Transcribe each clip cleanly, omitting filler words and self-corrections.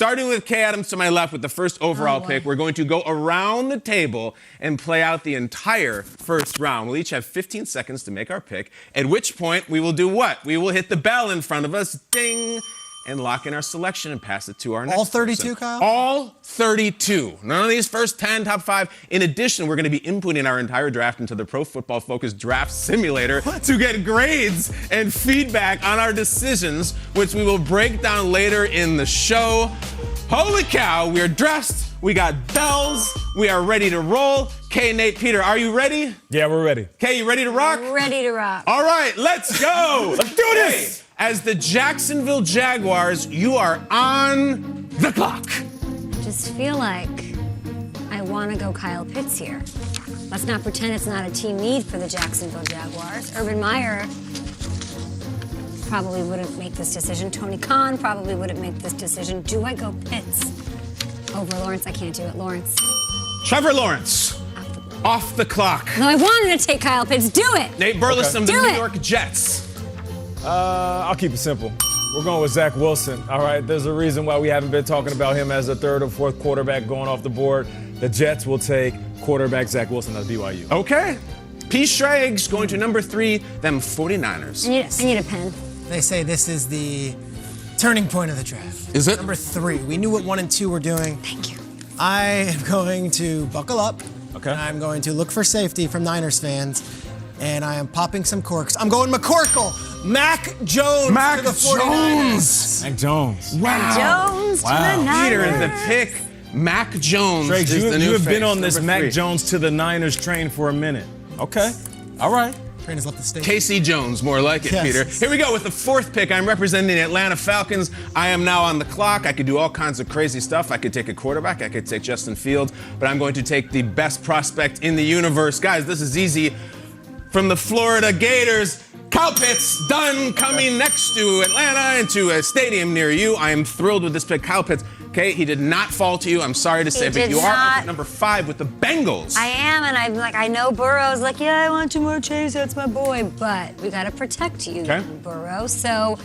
Starting with Kay Adams to my left with the first overall pick, we're going to go around the table and play out the entire first round. We'll each have 15 seconds to make our pick, at which point we will do what? We will hit the bell in front of us, ding, and lock in our selection and pass it to our next All 32, person. Kyle? All 32. None of these first 10, top 5. In addition, we're going to be inputting our entire draft into the Pro Football Focus Draft Simulator to get grades and feedback on our decisions, which we will break down later in the show. Holy cow, we are dressed, we got bells, we are ready to roll. Kay, Nate, Peter, are you ready? Yeah, we're ready. Kay, you ready to rock? Ready to rock. All right, let's go. Let's do this. As the Jacksonville Jaguars, you are on the clock. I just feel like I want to go Kyle Pitts here. Let's not pretend it's not a team need for the Jacksonville Jaguars. Urban Meyer probably wouldn't make this decision. Tony Khan probably wouldn't make this decision. Do I go Pitts over Lawrence? I can't do it. Lawrence. Trevor Lawrence, off the clock. No, I wanted to take Kyle Pitts. Do it. Nate Burleson, the Do New it. York Jets. I'll keep it simple. We're going with Zach Wilson. All right, there's a reason why we haven't been talking about him as a third or fourth quarterback going off the board. The Jets will take quarterback Zach Wilson out of BYU. Okay. P. Schrags going to number 3, them 49ers. I need a pen. They say this is the turning point of the draft. Is it? Number 3. We knew what 1 and 2 were doing. Thank you. I am going to buckle up. Okay. And I'm going to look for safety from Niners fans. And I am popping some corks. I'm going McCorkle. Mac Jones Mac to the 49ers. Mac Jones. Wow. Jones to the Niners. Peter is the pick. Mac Jones Drake, is the new you have been face, on this number Mac 3. Jones to the Niners train for a minute. Okay. All right. Train has left the station. Casey Jones, more like it, Yes. Peter. Here we go with the 4th pick. I'm representing the Atlanta Falcons. I am now on the clock. I could do all kinds of crazy stuff. I could take a quarterback. I could take Justin Fields. But I'm going to take the best prospect in the universe. Guys, this is easy. From the Florida Gators, Kyle Pitts, done, coming next to Atlanta into a stadium near you. I am thrilled with this pick. Kyle Pitts, okay, he did not fall to you, I'm sorry to say, but you are up at number 5 with the Bengals. I am, and I'm like, I know Burrow's like, yeah, I want Jamar Chase, that's my boy, but we gotta protect you, Burrow. So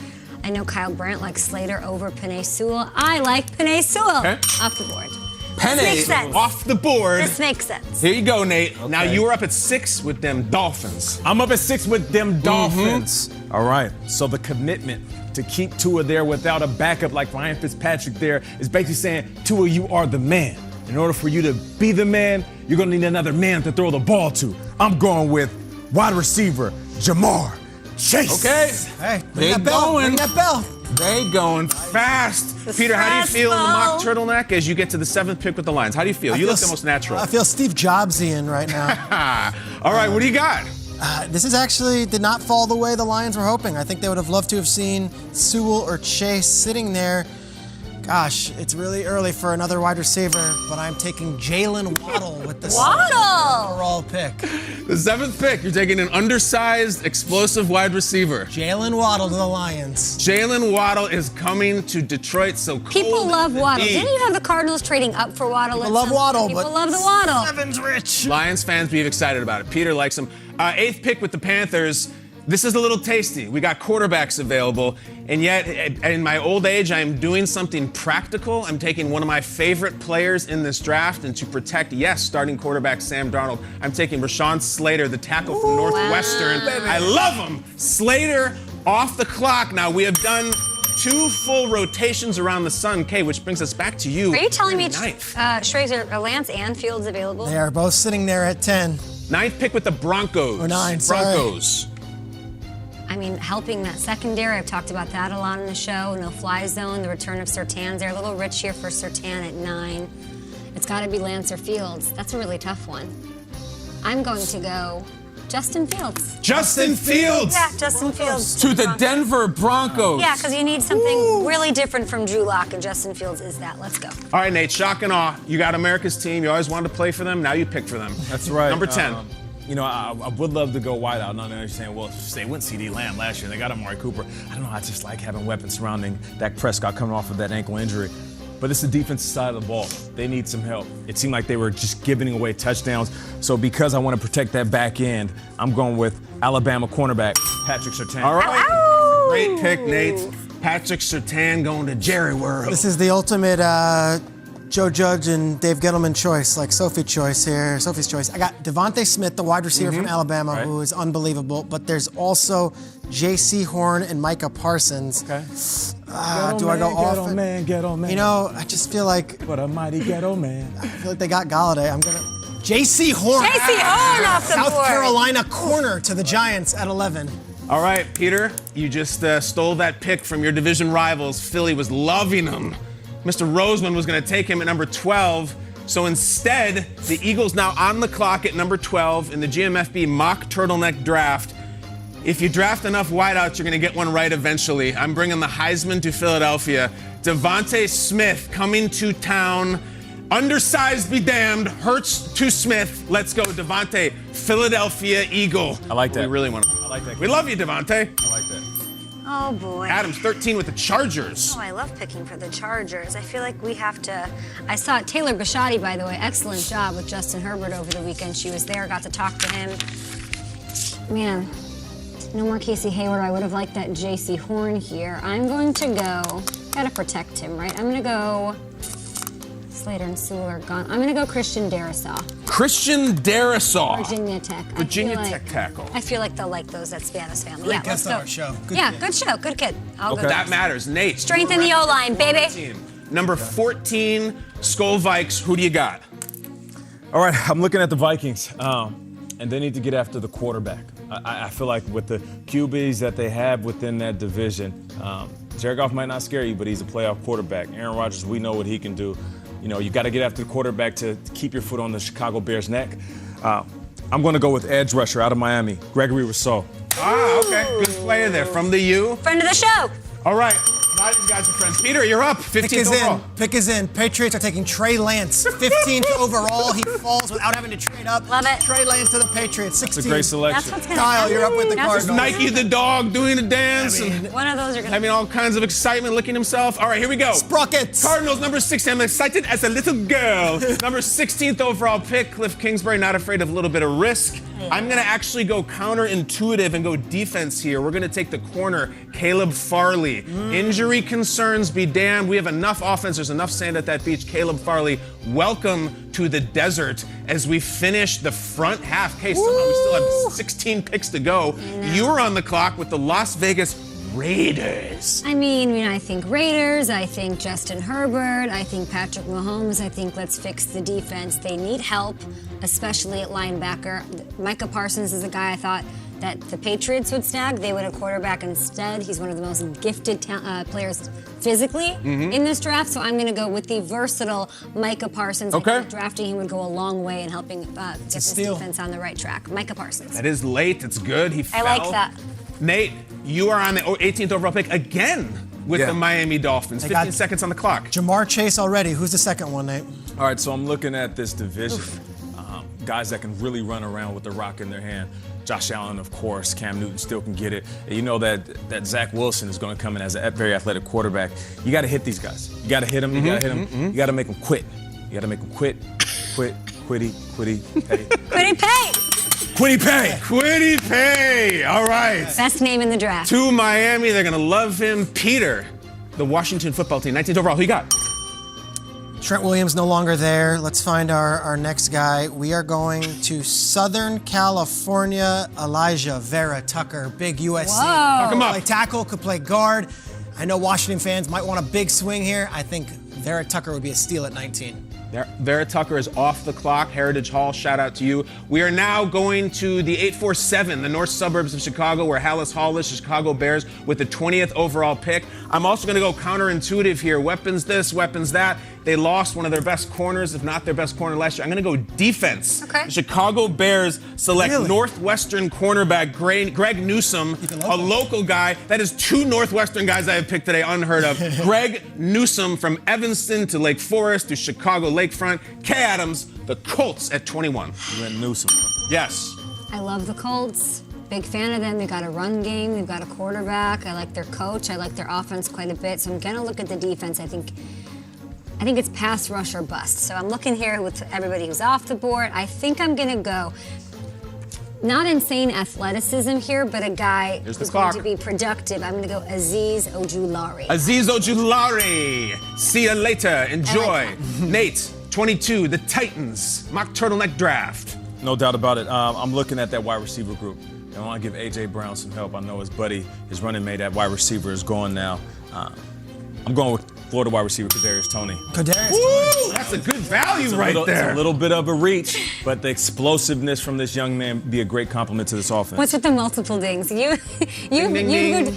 I know Kyle Brandt likes Slater over Penei Sewell. I like Penei Sewell. Okay. Off the board. Penei makes sense. off the board. This makes sense. Here you go, Nate. Okay. Now you are up at 6 with them Dolphins. I'm up at 6 with them Dolphins. All right. So the commitment to keep Tua there without a backup like Ryan Fitzpatrick there is basically saying, Tua, you are the man. In order for you to be the man, you're going to need another man to throw the ball to. I'm going with wide receiver Jamar Chase. Okay. Hey, They ring that bell. going. Ring that bell. They going fast. Peter, how do you feel in the mock turtleneck as you get to the 7th pick with the Lions? How do you feel? You look the most natural. I feel Steve Jobsian right now. All right, what do you got? This is actually did not fall the way the Lions were hoping. I think they would have loved to have seen Sewell or Chase sitting there. Gosh, it's really early for another wide receiver, but I'm taking Jalen Waddle with the overall pick. The 7th pick, you're taking an undersized, explosive wide receiver. Jalen Waddle to the Lions. Jalen Waddle is coming to Detroit, so People love Waddle. indeed. Didn't you have the Cardinals trading up for Waddle? People love Waddle, People but love the Waddle. Seven's rich. Lions fans be excited about it. Peter likes him. 8th pick with the Panthers. This is a little tasty. We got quarterbacks available, and yet in my old age, I'm doing something practical. I'm taking one of my favorite players in this draft, and to protect, yes, starting quarterback Sam Darnold, I'm taking Rashawn Slater, the tackle from Northwestern. I love him. Slater off the clock. Now, we have done 2 full rotations around the sun, Kay, which brings us back to you. Are you telling me Ninth. Lance and Fields available? They are both sitting there at 10. 9th pick with the Broncos. Or 9, sorry. Broncos. I mean, helping that secondary. I've talked about that a lot in the show. No fly zone, the return of Surtain's there. A little rich here for Surtain at 9. It's got to be Lance or Fields. That's a really tough one. I'm going to go Justin Fields. Justin Fields Yeah, Justin Fields. to the Denver Broncos. Yeah, because you need something really different from Drew Lock, and Justin Fields is that. Let's go. All right, Nate, shock and awe. You got America's team. You always wanted to play for them. Now you pick for them. That's right. Number 10. You know, I would love to go wide out. Now you're saying, well, they went CD Lamb last year. They got Amari Cooper. I don't know. I just like having weapons surrounding Dak Prescott coming off of that ankle injury. But it's the defensive side of the ball. They need some help. It seemed like they were just giving away touchdowns. So because I want to protect that back end, I'm going with Alabama cornerback Patrick Surtain. All right. Ow! Great pick, Nate. Patrick Surtain going to Jerry World. This is the ultimate Joe Judge and Dave Gettleman choice, like Sophie's choice. I got Devontae Smith, the wide receiver from Alabama, who is unbelievable. But there's also J.C. Horn and Micah Parsons. Okay. Do I go off? Ghetto man. You know, I just feel like What a mighty ghetto man. I feel like they got Galladay. I'm gonna J.C. Horn. J.C. Horn off the South board. Carolina corner to the Giants at 11. All right, Peter, you just stole that pick from your division rivals. Philly was loving him. Mr. Roseman was going to take him at number 12. So instead, the Eagles now on the clock at number 12 in the GMFB mock turtleneck draft. If you draft enough wideouts, you're going to get one right eventually. I'm bringing the Heisman to Philadelphia. Devontae Smith coming to town. Undersized be damned. Hurts to Smith. Let's go, Devontae. Philadelphia Eagle. I like that. We really want to. I like that. We love you, Devontae. I like that. Oh, boy. Adams, 13 with the Chargers. Oh, I love picking for the Chargers. I feel like we have to. I saw Taylor Bisciotti, by the way. Excellent job with Justin Herbert over the weekend. She was there, got to talk to him. Man, no more Casey Hayward. I would have liked that J.C. Horn here. I'm going to go. Gotta protect him, right? I'm going to go. Slater and Sewell are gone. I'm going to go Christian Darrisaw. Christian Darrisaw. Virginia Tech. Virginia I feel Tech tackle. I feel like they'll like those at Spanos family. Great Yeah, let's guest on go. our show. Good Yeah, kid. good show. Good kid. I'll go. That matters. Nate. Strengthen the O-line, baby. Number 14, Skull Vikes. Who do you got? All right, I'm looking at the Vikings, and they need to get after the quarterback. I feel like with the QBs that they have within that division, Jared Goff might not scare you, but he's a playoff quarterback. Aaron Rodgers, we know what he can do. You know, you got to get after the quarterback to keep your foot on the Chicago Bears' neck. I'm going to go with edge rusher out of Miami, Gregory Rousseau. Ah, okay. Good player there. From the U. Friend of the show. All right. A lot of these guys are friends. Peter, you're up. 15th Pick is overall. in. Pick is in. Patriots are taking Trey Lance. 15th overall. He falls without having to trade up. Love it. Trey Lance to the Patriots. 16. It's a great selection. That's what's gonna Kyle, happen. you're up with the That's what's Cardinals. Nike the dog doing a dance. and One of those are gonna. having all kinds of excitement, licking himself. All right, here we go. Sprockets. Cardinals, number 16. I'm excited as a little girl. Number 16th overall pick, Cliff Kingsbury, not afraid of a little bit of risk. I'm going to actually go counterintuitive and go defense here. We're going to take the corner, Caleb Farley. Injury concerns be damned. We have enough offense. There's enough sand at that beach. Caleb Farley, welcome to the desert as we finish the front half. Okay, somehow we still have 16 picks to go. You're on the clock with the Las Vegas Raiders. I mean, I think Raiders. I think Justin Herbert. I think Patrick Mahomes. I think let's fix the defense. They need help, especially at linebacker. Micah Parsons is a guy I thought that the Patriots would snag. They would have quarterback instead. He's one of the most gifted players physically in this draft. So I'm going to go with the versatile Micah Parsons. I think drafting him would go a long way in helping get this steal. defense on the right track. Micah Parsons. That is late. It's good. He fell. I like that. Nate, you are on the 18th overall pick again with the Miami Dolphins. They 15 got- seconds on the clock. Jamar Chase already. Who's the second one, Nate? All right, so I'm looking at this division. Guys that can really run around with the rock in their hand. Josh Allen, of course. Cam Newton still can get it. And you know that Zach Wilson is going to come in as a very athletic quarterback. You got to hit these guys. You got to hit them. You got to hit them. You got to make them quit. You got to make them quit. Quitty, pay. Quitty Pay. Quitty pay. Quiddy Pay. All right. Best name in the draft. To Miami, they're going to love him. Peter, the Washington football team, 19th overall. Who you got? Trent Williams no longer there. Let's find our next guy. We are going to Southern California. Elijah Vera Tucker, big USC. Talk him Could up. play tackle, could play guard. I know Washington fans might want a big swing here. I think Vera Tucker would be a steal at 19. Vera Tucker is off the clock. Heritage Hall, shout out to you. We are now going to the 847, the north suburbs of Chicago, where Hallis Hall is, the Chicago Bears, with the 20th overall pick. I'm also going to go counterintuitive here. Weapons this, weapons that. They lost one of their best corners, if not their best corner last year. I'm going to go defense. Okay. The Chicago Bears select Northwestern cornerback Greg Newsome, a local guy. That is two Northwestern guys I have picked today, unheard of. Greg Newsome from Evanston to Lake Forest to Chicago Lakefront. Kay Adams, the Colts at 21. You went Newsome. Yes. I love the Colts. Big fan of them. They've got a run game. They've got a quarterback. I like their coach. I like their offense quite a bit. So I'm going to look at the defense. I think it's pass rush or bust. So I'm looking here with everybody who's off the board. I think I'm going to go not insane athleticism here, but a guy Here's the who's going clock. to be productive. I'm going to go Azeez Ojulari. Azeez Ojulari. See you later. Enjoy. I like Nate, 22, the Titans. Mock turtleneck draft. No doubt about it. I'm looking at that wide receiver group. And I want to give A.J. Brown some help. I know his buddy, his running mate at wide receiver is gone now. I'm going with Florida wide receiver Kadarius Toney. Kadarius. Woo! That's a good value right It's there. a little bit of a reach, but the explosiveness from this young man be a great compliment to this offense. What's with the multiple dings? Ding, ding.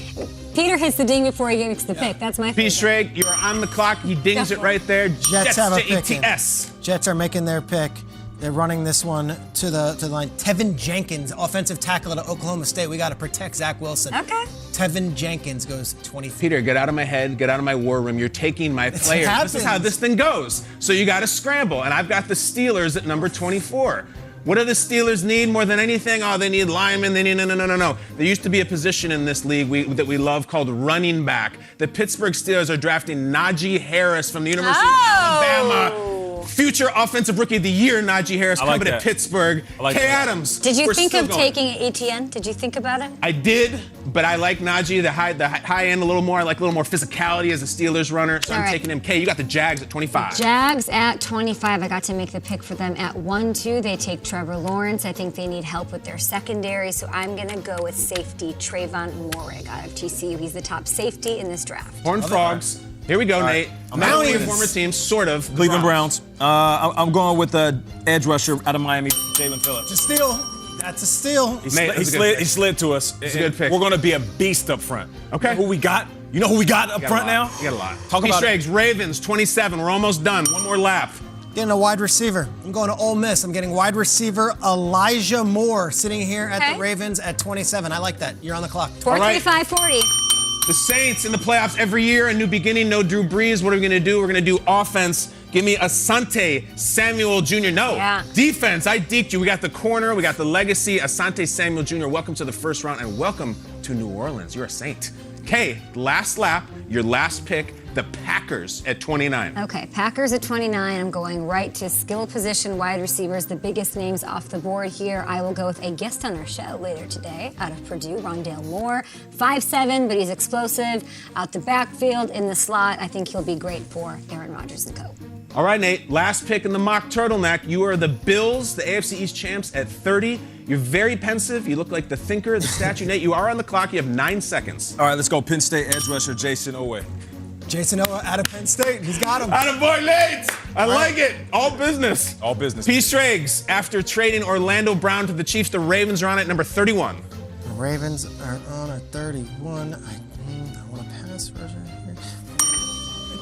Peter hits the ding before he makes the pick. That's my P. favorite. Schrag, you're on the clock. He dings it right there. Jets have a pick in. Jets. Jets are making their pick. They're running this one to the line. Tevin Jenkins, offensive tackle at Oklahoma State. We got to protect Zach Wilson. Okay. Tevin Jenkins goes 24. Peter, get out of my head. Get out of my war room. You're taking my players. This happens. is how this thing goes. So you got to scramble. And I've got the Steelers at number 24. What do the Steelers need more than anything? Oh, they need linemen. They need no. There used to be a position in this league that we love called running back. The Pittsburgh Steelers are drafting Najee Harris from the University of Alabama. Future Offensive Rookie of the Year, Najee Harris, I like coming to that. Pittsburgh. I like Kay that. Adams. Did you we're think still of going. taking ETN? Did you think about it? I did, but I like Najee, the high end a little more. I like a little more physicality as a Steelers runner, so All I'm right. taking him. Kay, you got the Jags at 25. Jags at 25. I got to make the pick for them at 1-2. They take Trevor Lawrence. I think they need help with their secondary, so I'm going to go with safety Trayvon Moehrig out of TCU. He's the top safety in this draft. Horned Frogs. Here we go, right. Nate. I'm Not out. only a former team, sort of. the Cleveland Browns. I'm going with the edge rusher out of Miami, Jalen Phillips. It's a steal. That's a steal. Nate, that's a good pick. He slid to us. It's a good pick. We're going to be a beast up front. Okay. You know who we got? You know who we got up You got front a lot. now? You got a lot. Talk about it. Shrags, Ravens, 27. We're almost done. One more lap. Getting a wide receiver. I'm going to Ole Miss. I'm getting wide receiver Elijah Moore sitting here at Okay. the Ravens at 27. I like that. You're on the clock. 435-40. The Saints in the playoffs every year, a new beginning, no Drew Brees. What are we going to do? We're going to do offense. Give me Asante Samuel Jr. No. Yeah. Defense, I deked you. We got the corner, we got the legacy. Asante Samuel Jr., welcome to the first round and welcome to New Orleans. You're a Saint. Okay, last lap, your last pick, the Packers at 29. Okay, Packers at 29. I'm going right to skill position wide receivers, the biggest names off the board here. I will go with a guest on our show later today out of Purdue, Rondale Moore. 5'7", but he's explosive. Out the backfield, in the slot. I think he'll be great for Aaron Rodgers and co. All right, Nate, last pick in the mock turtleneck. You are the Bills, the AFC East champs at 30. You're very pensive. You look like the thinker, the statue. Nate, you are on the clock. You have 9 seconds. All right, let's go. Penn State edge rusher Jason Owe. Jason Owa out of Penn State. He's got him. Attaboy, Nate! I like it. All business. All business. P. Strags, after trading Orlando Brown to the Chiefs, the Ravens are on at number 31. The Ravens are on at 31. I want to pass rusher here.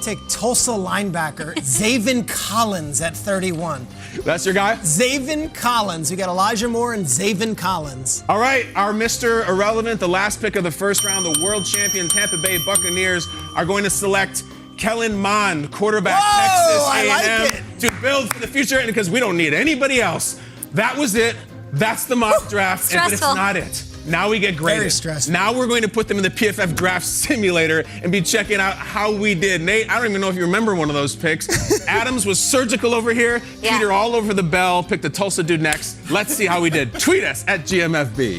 Take Tulsa linebacker Zaven Collins at 31. That's your guy? Zaven Collins. We got Elijah Moore and Zaven Collins. All right, our Mr. Irrelevant, the last pick of the first round, the world champion Tampa Bay Buccaneers are going to select Kellen Mond, quarterback, Whoa, I Texas A&M, like it. to build for the future, and because we don't need anybody else. That was it. That's the mock draft, but it's Stressful. not it. Now we get graded. Very stressful. Now we're going to put them in the PFF draft simulator and be checking out how we did. Nate, I don't even know if you remember one of those picks. Adams was surgical over here. Yeah. Peter all over the bell. Picked the Tulsa dude next. Let's see how we did. Tweet us at GMFB.